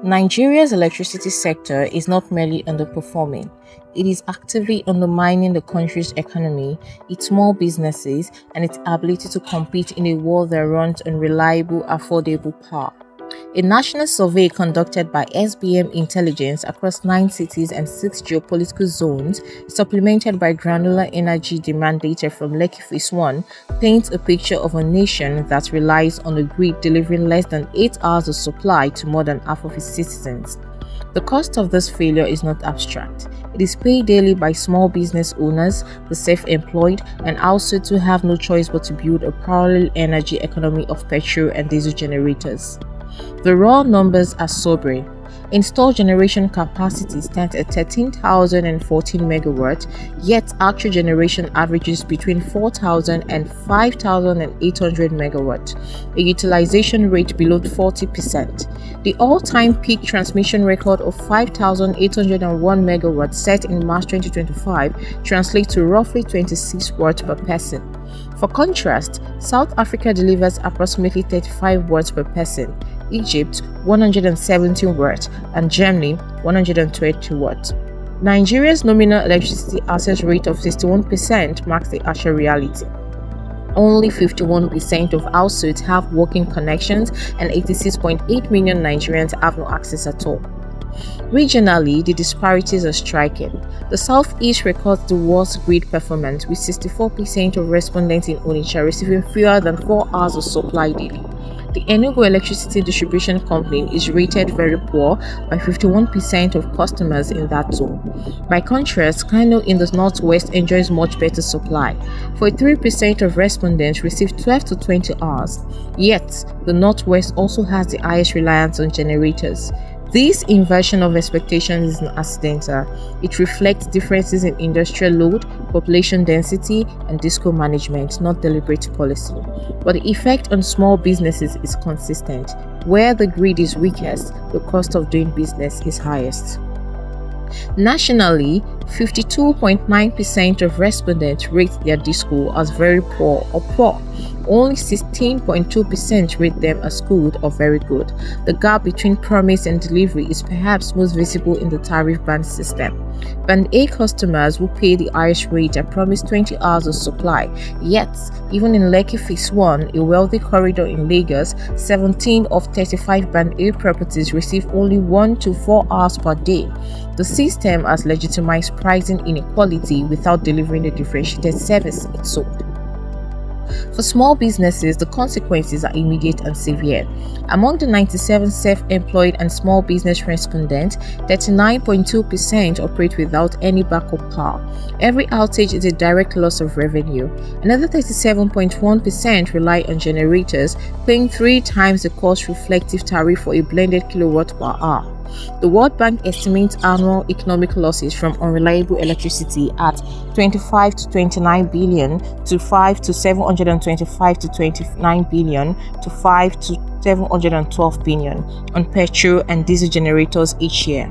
Nigeria's electricity sector is not merely underperforming, it is actively undermining the country's economy, its small businesses, and its ability to compete in a world that runs on reliable, affordable power. A national survey conducted by SBM Intelligence across 9 cities and 6 geopolitical zones, supplemented by granular energy demand data from Lekki Phase 1, paints a picture of a nation that relies on the grid delivering less than 8 hours of supply to more than half of its citizens. The cost of this failure is not abstract. It is paid daily by small business owners, the self-employed, and also to have no choice but to build a parallel energy economy of petrol and diesel generators. The raw numbers are sobering. Installed generation capacity stands at 13,014 megawatts, yet actual generation averages between 4,000 and 5,800 megawatts, a utilization rate below 40%. The all-time peak transmission record of 5,801 megawatts set in March 2025 translates to roughly 26 watts per person. For contrast, South Africa delivers approximately 35 watts per person, Egypt 117 watts, and Germany 120 watts. Nigeria's nominal electricity access rate of 61% marks the actual reality. Only 51% of households have working connections and 86.8 million Nigerians have no access at all. Regionally, the disparities are striking. The Southeast records the worst grid performance, with 64% of respondents in Onitsha receiving fewer than 4 hours of supply daily. The Enugu Electricity Distribution Company is rated very poor by 51% of customers in that zone. By contrast, Kano in the Northwest enjoys much better supply. 43% of respondents receive 12 to 20 hours, yet the Northwest also has the highest reliance on generators. This inversion of expectations is not accidental. It reflects differences in industrial load, population density, and DISCO management, not deliberate policy. But the effect on small businesses is consistent. Where the grid is weakest, the cost of doing business is highest. Nationally, 52.9% of respondents rate their DISCO as very poor or poor. Only 16.2% rate them as good or very good. The gap between promise and delivery is perhaps most visible in the tariff band system. Band A customers who pay the highest rate are promised 20 hours of supply, yet, even in Lekki Phase 1, a wealthy corridor in Lagos, 17 of 35 Band A properties receive only 1 to 4 hours per day. The system has legitimized pricing inequality without delivering the differentiated service it sold. For small businesses, the consequences are immediate and severe. Among the 97 self-employed and small business respondents, 39.2% operate without any backup power. Every outage is a direct loss of revenue. Another 37.1% rely on generators, paying 3 times the cost-reflective tariff for a blended kilowatt per hour. The World Bank estimates annual economic losses from unreliable electricity at 25 to 29 billion to 5 to 725 to 29 billion to 5 to 712 billion on petrol and diesel generators each year.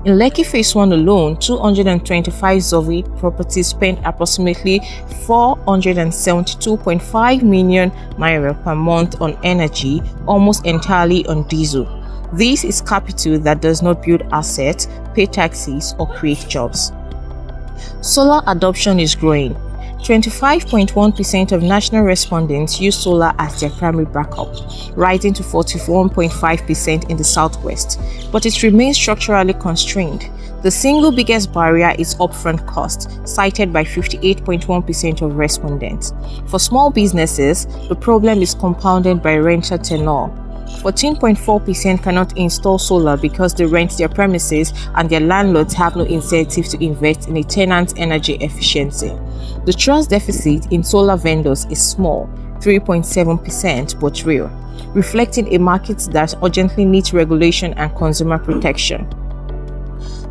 In Lekki Phase 1 alone, 225 surveyed properties spent approximately 472.5 million naira per month on energy, almost entirely on diesel. This is capital that does not build assets, pay taxes, or create jobs. Solar adoption is growing. 25.1% of national respondents use solar as their primary backup, rising to 41.5% in the southwest, but it remains structurally constrained. The single biggest barrier is upfront cost, cited by 58.1% of respondents. For small businesses, the problem is compounded by rental tenure. 14.4% cannot install solar because they rent their premises and their landlords have no incentive to invest in a tenant's energy efficiency. The trust deficit in solar vendors is small, 3.7%, but real, reflecting a market that urgently needs regulation and consumer protection.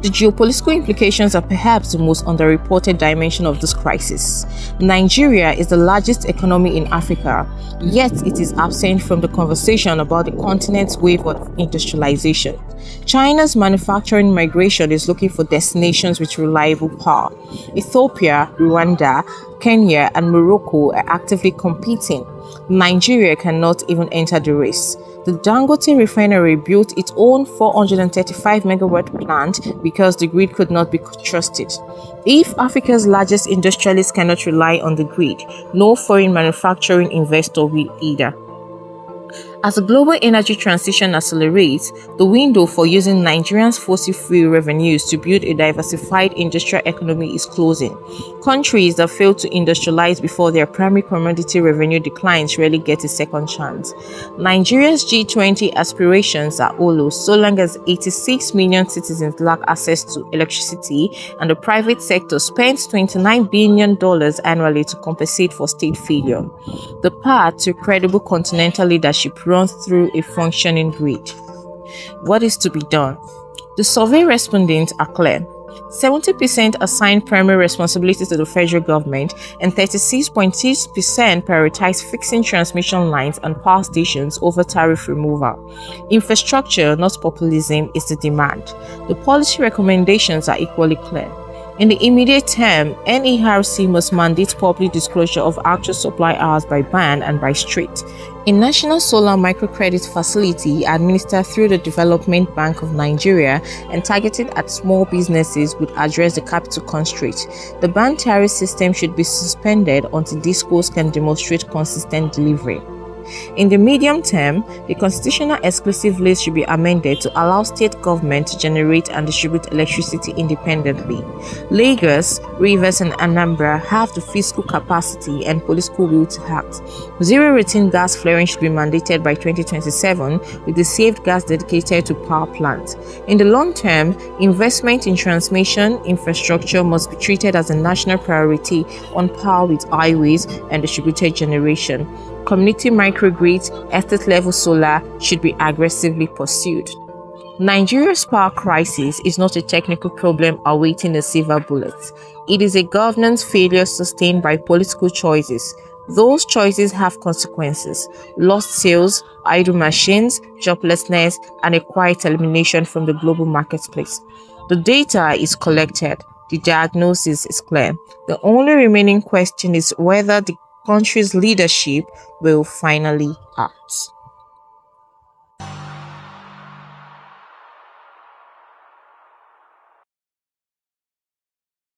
The geopolitical implications are perhaps the most underreported dimension of this crisis. Nigeria is the largest economy in Africa, yet it is absent from the conversation about the continent's wave of industrialization. China's manufacturing migration is looking for destinations with reliable power. Ethiopia, Rwanda, Kenya, and Morocco are actively competing. Nigeria cannot even enter the race. The Dangote refinery built its own 435 megawatt plant because the grid could not be trusted. If Africa's largest industrialists cannot rely on the grid, no foreign manufacturing investor will either. As the global energy transition accelerates, the window for using Nigeria's fossil-free revenues to build a diversified industrial economy is closing. Countries that fail to industrialize before their primary commodity revenue declines rarely get a second chance. Nigeria's G20 aspirations are hollow so long as 86 million citizens lack access to electricity and the private sector spends $29 billion annually to compensate for state failure. The path to credible continental leadership runs through a functioning grid. What is to be done? The survey respondents are clear. 70% assign primary responsibility to the federal government and 36.6% prioritize fixing transmission lines and power stations over tariff removal. Infrastructure, not populism, is the demand. The policy recommendations are equally clear. In the immediate term, NERC must mandate public disclosure of actual supply hours by band and by street. A national solar microcredit facility administered through the Development Bank of Nigeria and targeted at small businesses would address the capital constraint. The band tariff system should be suspended until discos can demonstrate consistent delivery. In the medium term, the constitutional exclusive list should be amended to allow state government to generate and distribute electricity independently. Lagos, Rivers, and Anambra have the fiscal capacity and political will to act. Zero routine gas flaring should be mandated by 2027, with the saved gas dedicated to power plants. In the long term, investment in transmission infrastructure must be treated as a national priority on par with highways and distributed generation. Community microgrids, estate-level solar should be aggressively pursued. Nigeria's power crisis is not a technical problem awaiting a silver bullet. It is a governance failure sustained by political choices. Those choices have consequences: lost sales, idle machines, joblessness, and a quiet elimination from the global marketplace. The data is collected. The diagnosis is clear. The only remaining question is whether the country's leadership will finally act.